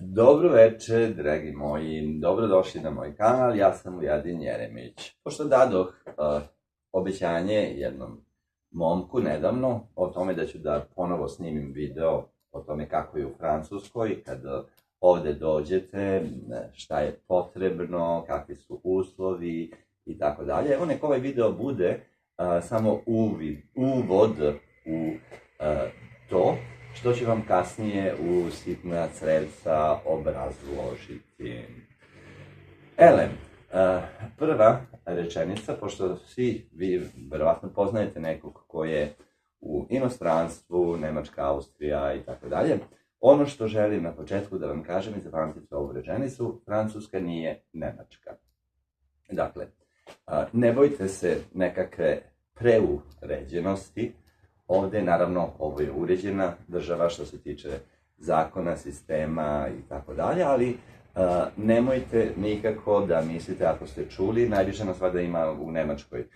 Dobro večer, dragi moji, dobrodošli na moj kanal, ja sam Ujadin Jeremić. Pošto dadoh obećanje jednom momku nedavno o tome da ću da ponovo snimim video o tome kako je u Francuskoj, kad ovde dođete, šta je potrebno, kakvi su uslovi i tako dalje. Evo nek ovaj video bude samo uvod u to, što ću vam kasnije u sitna crevca obrazložiti. Elem, prva rečenica, pošto svi vi verovatno poznajete nekog ko je u inostranstvu, Nemačka, Austrija i tako dalje, ono što želim na početku da vam kažem i zapamtite ovu rečenicu, Francuska nije Nemačka. Dakle, ne bojte se nekakve preuređenosti. Ovde, naravno, ovo je uređena država što se tiče zakona, sistema i tako dalje, ali nemojte nikako da mislite, ako ste čuli, najviše nas vada ima u Nemačkoj,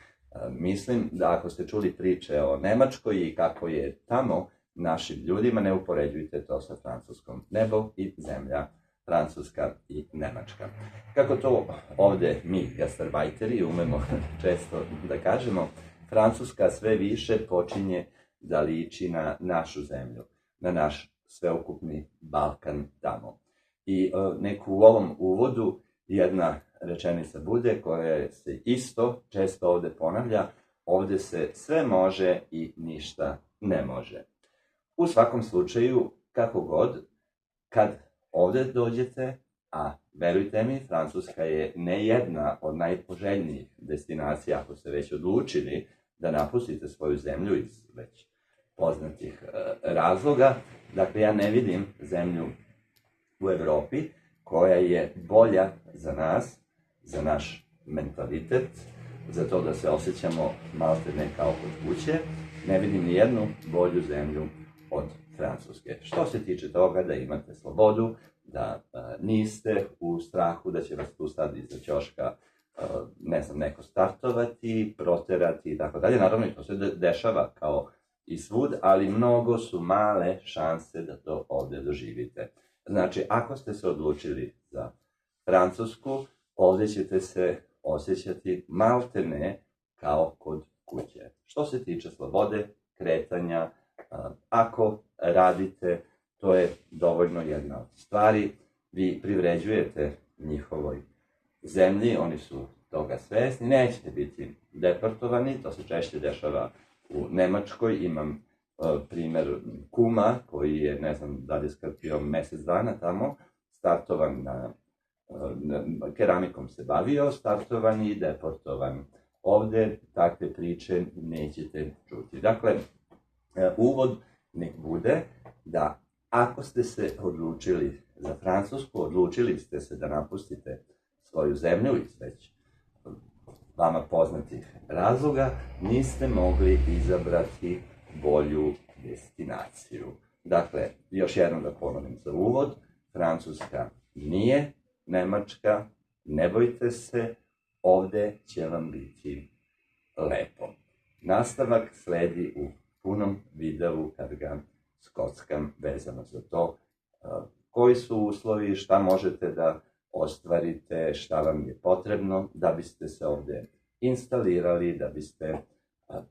mislim da ako ste čuli priče o Nemačkoj i kako je tamo našim ljudima, ne upoređujte to sa Francuskom. Nebo i zemlja, Francuska i Nemačka. Kako to ovde mi, gastarbajteri, umemo često da kažemo, Francuska sve više počinje da liči na našu zemlju, na naš sveukupni Balkan tamo. I neku u ovom uvodu jedna rečenica bude koja se isto često ovde ponavlja, ovde se sve može i ništa ne može. U svakom slučaju, kako god, kad ovde dođete, a verujte mi, Francuska je ne jedna od najpoželjnijih destinacija ako ste već odlučili da napustite svoju zemlju iz već poznatih razloga. Dakle, ja ne vidim zemlju u Evropi koja je bolja za nas, za naš mentalitet, za to da se osjećamo maltene kao kod kuće. Ne vidim ni jednu bolju zemlju od Francuske. Što se tiče toga da imate slobodu, da niste u strahu da će vas tu sad iza ćoška ne znam, neko startovati, proterati i tako dalje. Naravno, i to se dešava kao i svud, ali mnogo su male šanse da to ovde doživite. Znači, ako ste se odlučili za Francusku, ovde ćete se osjećati maltene kao kod kuće. Što se tiče slobode, kretanja, ako radite, to je dovoljno jedna od stvari. Vi privređujete njihovoj zemlji, oni su toga svesni, nećete biti deportovani, to se češće dešava u Nemačkoj. Imam primer kuma koji je, ne znam, da li je skrpio mesec dana tamo, startovan keramikom se bavio, startovan i deportovan. Ovde takve priče nećete čuti. Dakle, uvod nek bude da ako ste se odlučili za Francusku, odlučili ste se da napustite svoju zemlju iz već vama poznatih razloga, niste mogli izabrati bolju destinaciju. Dakle, još jednom da ponovim za uvod, Francuska nije Nemačka, ne bojte se, ovde će vam biti lepo. Nastavak sledi u punom videu kad ga skockam vezano za to koji su uslovi, šta možete da ostvarite, šta vam je potrebno da biste se ovde instalirali, da biste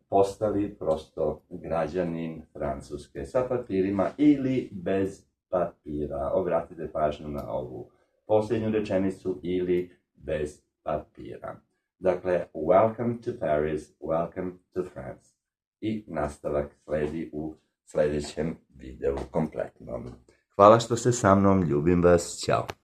postali prosto građanin Francuske sa papirima ili bez papira. Obratite pažnju na ovu posljednju rečenicu, ili bez papira. Dakle, welcome to Paris, welcome to France. I nastavak sledi u sledećem videu kompletnom. Hvala što ste sa mnom, ljubim vas, ćao.